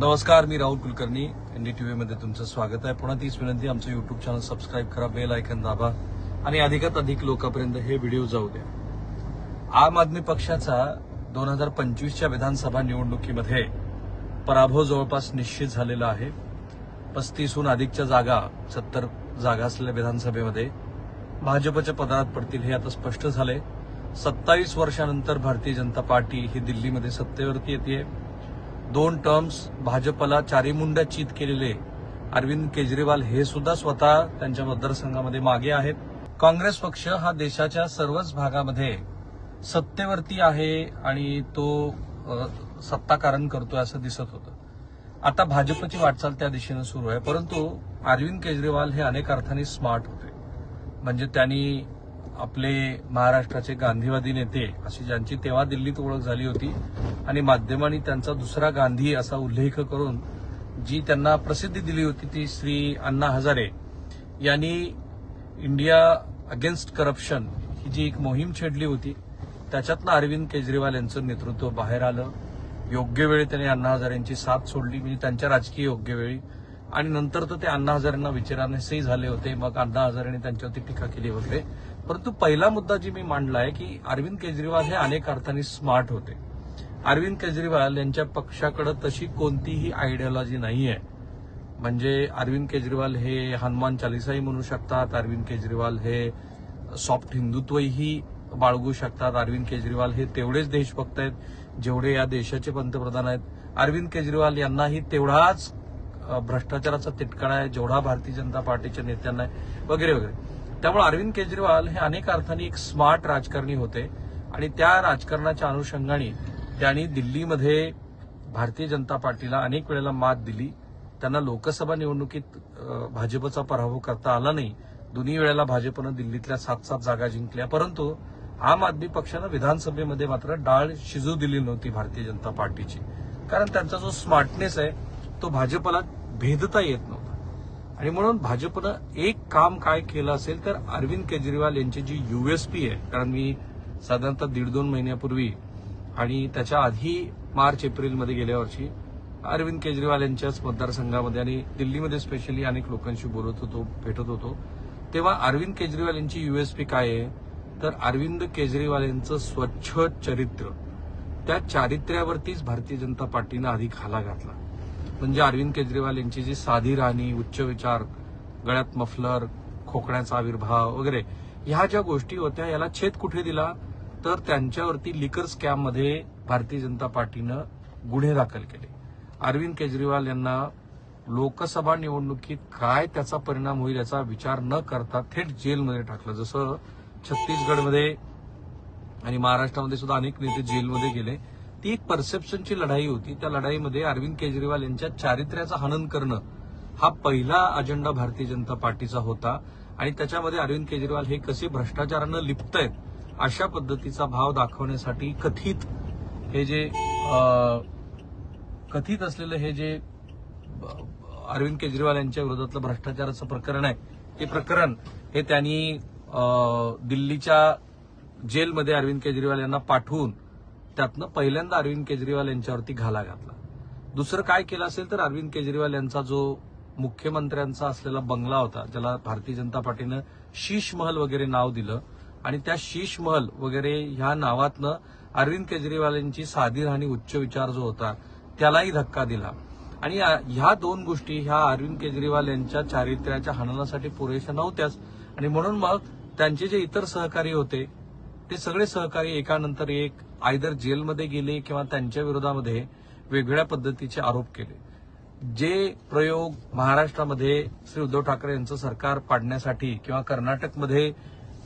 नमस्कार, मी राहुल कुलकर्णी. एनडीटीव्ही मध्ये तुमचं स्वागत आहे. पुन्हा तीच विनंती, आमचं युट्यूब चॅनल सबस्क्राईब करा, बेल आयकॉन दाबा आणि अधिकात अधिक लोकांपर्यंत हे व्हिडिओ जाऊ द्या. आम आदमी पक्षाचा 2025च्या विधानसभा निवडणुकीमध्ये पराभव जवळपास निश्चित झालेला आहे. 35हून अधिकच्या जागा, 70 जागा असलेल्या विधानसभेमध्ये भाजपच्या पदार्थ पडतील हे आता स्पष्ट झालंय. 27 वर्षानंतर भारतीय जनता पार्टी ही दिल्लीमध्ये सत्तेवरती येते. 2 टर्म्स भाजपला चारीमुंड्या चित केलेले अरविंद केजरीवाल हे सुद्धा स्वतः त्यांच्या मतदारसंघामध्ये मागे आहेत. काँग्रेस पक्ष हा देशाच्या सर्वच भागामध्ये सत्तेवरती आहे आणि तो सत्ताकारण करतोय असं दिसत होतं. आता भाजपची वाटचाल त्या दिशेनं सुरू आहे. परंतु अरविंद केजरीवाल हे अनेक अर्थाने स्मार्ट होते. म्हणजे त्यांनी आपले महाराष्ट्राचे गांधीवादी नेते अशी ज्यांची तेव्हा दिल्लीत ओळख झाली होती आणि माध्यमांनी त्यांचा दुसरा गांधी असा उल्लेख करून जी त्यांना प्रसिद्धी दिली होती ती श्री अण्णा हजारे यांनी इंडिया अगेन्स्ट करप्शन ही जी एक मोहीम छेडली होती त्याच्यातनं अरविंद केजरीवाल यांचं नेतृत्व बाहेर आलं. योग्य वेळी त्यांनी अण्णा हजारेंची साथ सोडली, म्हणजे त्यांच्या राजकीय योग्य वेळी. आणि नंतर तर ते अण्णा हजारेंना विचारण्यासही झाले होते. मग अण्णा हजारेंनी त्यांच्यावरती टीका केली वगैरे. परंतु पहिला मुद्दा जी मी मांडला आहे की अरविंद केजरीवाल हे अनेक अर्थांनी स्मार्ट होते. अरविंद केजरीवाल यांच्या पक्षाकडे तशी कोणतीही आयडियोलॉजी नाहीये. म्हणजे अरविंद केजरीवाल हे हनुमान चालिसाही म्हणू शकतात, अरविंद केजरीवाल हे सॉफ्ट हिंदुत्वही बाळगू शकतात, अरविंद केजरीवाल हे तेवढेच देशभक्त आहेत जेवढे या देशाचे पंतप्रधान आहेत. अरविंद केजरीवाल यांनाही तेवढाच भ्रष्टाचाराचा तिटकारा आहे जेवढा भारतीय जनता पार्टीच्या नेत्यांना आहे वगैरे वगैरे. त्यामुळे अरविंद केजरीवाल हे अनेक अर्थांनी एक स्मार्ट राजकारणी होते आणि त्या राजकारणाच्या अनुषंगाने त्यांनी दिल्लीमध्ये भारतीय जनता पार्टीला अनेक वेळेला मात दिली. त्यांना लोकसभा निवडणुकीत भाजपचा पराभव करता आला नाही. दोन्ही वेळेला भाजपनं दिल्लीतल्या 7-7 जागा जिंकल्या. परंतु आम आदमी पक्षानं विधानसभेमध्ये मात्र डाळ शिजू दिली नव्हती भारतीय जनता पार्टीची. कारण त्यांचा जो स्मार्टनेस आहे तो भाजपला भेदता येत नव्हता. आणि म्हणून भाजपनं एक काम काय केलं असेल तर अरविंद केजरीवाल यांची जी यूएसपी आहे, कारण मी साधारणतः 1.5-2 महिन्यापूर्वी आणि त्याच्या आधी मार्च-एप्रिलमध्ये गेल्या वर्षी अरविंद केजरीवाल यांच्याच मतदारसंघामध्ये आणि दिल्लीमध्ये स्पेशली अनेक लोकांशी बोलत होतो, भेटत होतो. तेव्हा अरविंद केजरीवाल यांची यूएसपी काय आहे तर अरविंद केजरीवाल यांचं स्वच्छ चरित्र, त्या चारित्र्यावरतीच भारतीय जनता पार्टीनं आधी घाला घातला. म्हणजे अरविंद केजरीवाल यांची जी साधी राहणी, उच्च विचार, गळ्यात मफलर, खोकण्याचा आविर्भाव वगैरे ह्या ज्या गोष्टी होत्या याला छेद कुठे दिला तर त्यांच्यावरती लिकर स्कॅममध्ये भारतीय जनता पार्टीनं गुन्हे दाखल केले. अरविंद केजरीवाल यांना लोकसभा निवडणुकीत काय त्याचा परिणाम होईल याचा विचार न करता थेट जेलमध्ये टाकलं. जसं छत्तीसगडमध्ये आणि महाराष्ट्रामध्ये सुद्धा अनेक नेते जेलमध्ये गेले. ती एक परसेप्शनची लढाई होती. त्या लढाईमध्ये अरविंद केजरीवाल यांच्या चारित्र्याचं हनन करणं हा पहिला अजेंडा भारतीय जनता पार्टीचा होता. आणि त्याच्यामध्ये अरविंद केजरीवाल हे कसे भ्रष्टाचारानं लिप्त आहेत अशा पद्धतीचा भाव दाखवण्यासाठी कथित असलेलं हे जे अरविंद केजरीवाल यांच्या विरोधातलं भ्रष्टाचाराचं प्रकरण आहे ते प्रकरण हे त्यांनी दिल्लीच्या जेलमध्ये अरविंद केजरीवाल यांना पाठवून त्यातनं पहिल्यांदा अरविंद केजरीवाल यांच्यावरती घाला घातला. दुसरं काय केलं असेल तर अरविंद केजरीवाल यांचा जो मुख्यमंत्र्यांचा असलेला बंगला होता, ज्याला भारतीय जनता पार्टीनं शीश महल वगैरे नाव दिलं, आणि त्या शीश महल वगैरे ह्या नावातनं अरविंद केजरीवाल यांची साधी राहणी, उच्च विचार जो होता त्यालाही धक्का दिला. आणि ह्या 2 गोष्टी ह्या अरविंद केजरीवाल यांच्या चारित्र्याच्या हननासाठी पुरेशा नव्हत्याच. आणि म्हणून मग त्यांचे जे इतर सहकारी होते ते सगळे सहकारी एकानंतर एक आयदर जेलमध्ये गेले किंवा त्यांच्या विरोधामध्ये वेगवेगळ्या पद्धतीचे आरोप केले. जे प्रयोग महाराष्ट्रामध्ये श्री उद्धव ठाकरे यांचं सरकार पाडण्यासाठी किंवा कर्नाटकमध्ये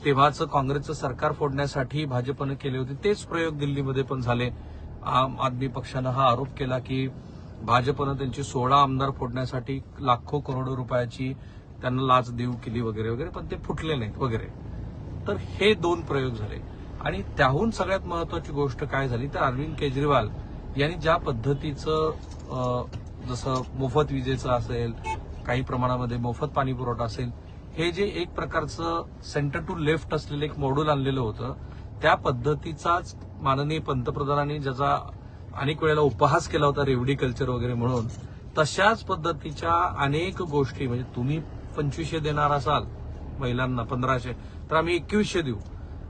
तेव्हाचं काँग्रेसचं सरकार फोडण्यासाठी भाजपनं केले होते तेच प्रयोग दिल्लीमध्ये पण झाले. आम आदमी पक्षानं हा आरोप केला की भाजपनं त्यांची 16 आमदार फोडण्यासाठी लाखो करोडो रुपयाची त्यांना लाच देऊ केली वगैरे वगैरे, पण ते फुटले नाहीत वगैरे. तर हे 2 प्रयोग झाले. आणि त्याहून सगळ्यात महत्वाची गोष्ट काय झाली तर अरविंद केजरीवाल यांनी ज्या पद्धतीचं जसं मोफत विजेचं असेल, काही प्रमाणामध्ये मोफत पाणी पुरवठा असेल, हे जे एक प्रकारचं सेंटर टू लेफ्ट असलेलं एक मॉड्यूल आणलेलं होतं त्या पद्धतीचाच माननीय पंतप्रधानांनी ज्याचा अनेक वेळेला उपहास केला होता रेवडी कल्चर वगैरे म्हणून, तशाच पद्धतीच्या अनेक गोष्टी, म्हणजे तुम्ही 2500 देणार असाल महिलांना 1500, तर आम्ही 2100 देऊ.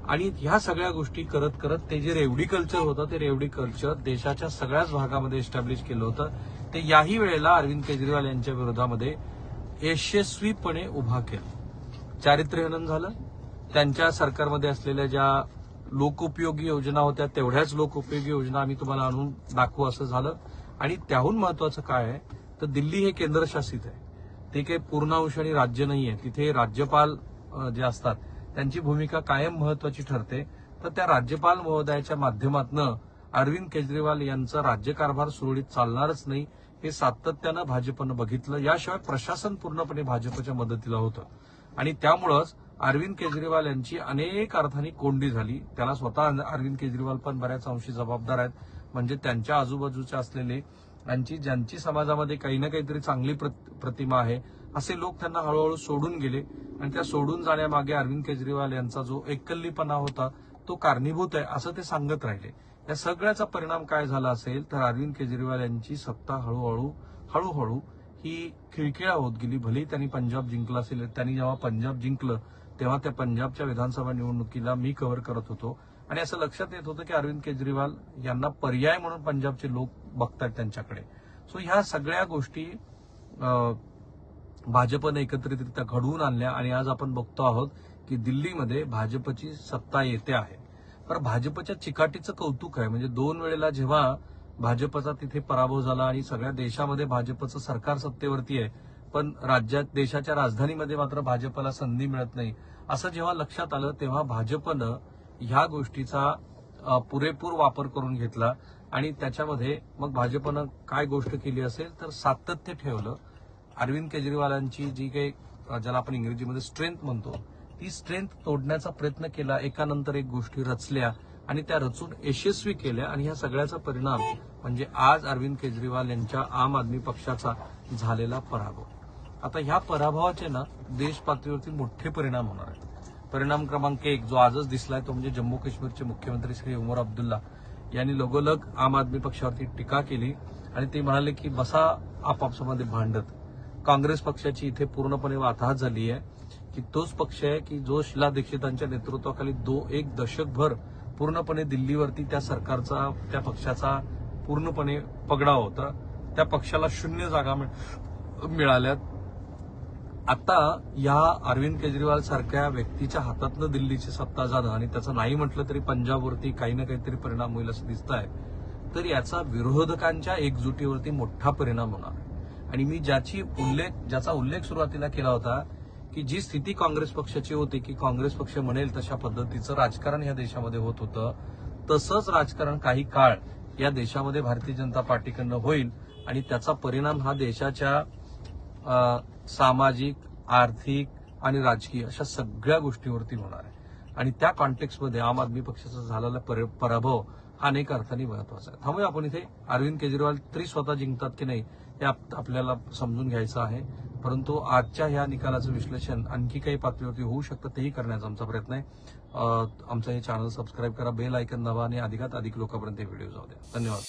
आणि ह्या सगळ्या गोष्टी करत करत ते जे रेवडी कल्चर होतं ते रेवडी कल्चर देशाच्या सगळ्याच भागामध्ये एस्टॅब्लिश केलं होतं. ते याही वेळेला अरविंद केजरीवाल यांच्या विरोधामध्ये यशस्वीपणे उभा केलं. चारित्र्यहनन झालं. त्यांच्या सरकारमध्ये असलेल्या ज्या लोकोपयोगी योजना होत्या तेवढ्याच लोकोपयोगी योजना आम्ही तुम्हाला आणून दाखवू असं झालं. आणि त्याहून महत्वाचं काय आहे तर दिल्ली हे केंद्रशासित आहे. ते काही पूर्णांश आणि राज्य नाहीये. तिथे राज्यपाल जे असतात त्यांची भूमिका कायम महत्वाची ठरते. तर त्या राज्यपाल महोदयाच्या माध्यमातून अरविंद केजरीवाल यांचा राज्यकारभार सुरळीत चालणारच नाही हे सातत्यानं भाजपनं बघितलं. याशिवाय प्रशासन पूर्णपणे भाजपच्या मदतीला होतं आणि त्यामुळंच अरविंद केजरीवाल यांची अनेक अर्थांनी कोंडी झाली. त्याला स्वतः अरविंद केजरीवाल पण बऱ्याच अंशी जबाबदार आहेत. म्हणजे त्यांच्या आजूबाजूच्या असलेले ज्यांची समाजामध्ये काही ना काहीतरी चांगली प्रतिमा आहे असे लोक त्यांना हळूहळू सोडून गेले आणि त्या सोडून जाण्यामागे अरविंद केजरीवाल यांचा जो एककल्लीपणा होता तो कारणीभूत आहे असं ते सांगत राहिले. या सगळ्याचा परिणाम काय झाला असेल तर अरविंद केजरीवाल यांची सत्ता हळूहळू ही खिळखिळा होत गेली. भलेही त्यांनी पंजाब जिंकलं असेल. त्यांनी जेव्हा पंजाब जिंकलं तेव्हा त्या पंजाबच्या विधानसभा निवडणुकीला मी कव्हर करत होतो आणि असं लक्षात येत होतं की अरविंद केजरीवाल यांना पर्याय म्हणून पंजाबचे लोक बघतात त्यांच्याकडे. सो ह्या सगळ्या गोष्टी भाजपने एकत्रितरित्या घडवून आणल्या आणि आज आपण बघतो आहोत की दिल्लीमध्ये भाजपची सत्ता येते आहे. पण भाजपच्या चिकाटीचं कौतुक आहे. म्हणजे 2 वेळेला जेव्हा भाजपचा तिथे पराभव झाला आणि सगळ्या देशामध्ये भाजपचं सरकार सत्तेवरती आहे पण देशाच्या राजधानीमध्ये मात्र भाजपला संधी मिळत नाही असं जेव्हा लक्षात आलं तेव्हा भाजपनं ह्या गोष्टीचा पुरेपूर वापर करून घेतला आणि त्याच्यामध्ये मग भाजपनं काय गोष्ट केली असेल तर सातत्य ठेवलं. अरविंद केजरीवालांची जी काही ज्याला आपण इंग्रजीमध्ये स्ट्रेंथ म्हणतो ती स्ट्रेंथ तोडण्याचा प्रयत्न केला. एकानंतर एक गोष्टी रचल्या आणि त्या रचून यशस्वी केल्या आणि ह्या सगळ्याचा परिणाम म्हणजे आज अरविंद केजरीवाल यांच्या आम आदमी पक्षाचा झालेला पराभव. आता ह्या पराभवाचे ना देश पातळीवरती मोठे परिणाम होणार आहेत. परिणाम क्रमांक 1 जो आजच दिसलाय तो म्हणजे जम्मू काश्मीरचे मुख्यमंत्री श्री उमर अब्दुल्ला यांनी लगोलग आम आदमी पक्षावरती टीका केली आणि ते म्हणाले की बसा आपापसामध्ये भांडत. काँग्रेस पक्षाची इथे पूर्णपणे वाताहत झाली आहे की तोच पक्ष आहे की जो शीला दीक्षितांच्या नेतृत्वाखाली 1 दशकभर पूर्णपणे दिल्लीवरती त्या सरकारचा त्या पक्षाचा पूर्णपणे पगडाव होता. त्या पक्षाला 0 जागा मिळाल्यात. आता या अरविंद केजरीवाल सारख्या व्यक्तीच्या हातातनं दिल्लीची सत्ता जाणं आणि त्याचं नाही म्हटलं तरी पंजाबवरती काही ना काहीतरी परिणाम होईल असं दिसत आहे. तर याचा विरोधकांच्या एकजुटीवरती मोठा परिणाम होणार. आणि मी ज्याचा उल्लेख सुरुवातीला केला होता की जी स्थिती काँग्रेस पक्षाची होती की काँग्रेस पक्ष म्हणेल तशा पद्धतीचं राजकारण या देशामध्ये होत होतं तसंच राजकारण काही काळ या देशामध्ये भारतीय जनता पार्टीकडनं होईल आणि त्याचा परिणाम हा देशाच्या सामाजिक, आर्थिक आणि राजकीय अशा सगळ्या गोष्टीवरती होणार आहे. आणि त्या कॉन्टेक्स्टमध्ये आम आदमी पक्षाचा झालेला पराभव हा अनेक अर्थांनी महत्वाचा आहे. थांबूया आपण इथे. अरविंद केजरीवाल तरी स्वतः जिंकतात की नाही हे आपल्याला समजून घ्यायचं आहे. परंतु आजच्या ह्या निकालाचं विश्लेषण आणखी काही पातळीवरती होऊ शकतं तेही करण्याचा आमचा प्रयत्न आहे. आमचं हे चॅनल सबस्क्राईब करा, बेल आयकॉन दाबा आणि अधिकाधिक लोकांपर्यंत हे व्हिडिओ जाऊ द्या. धन्यवाद.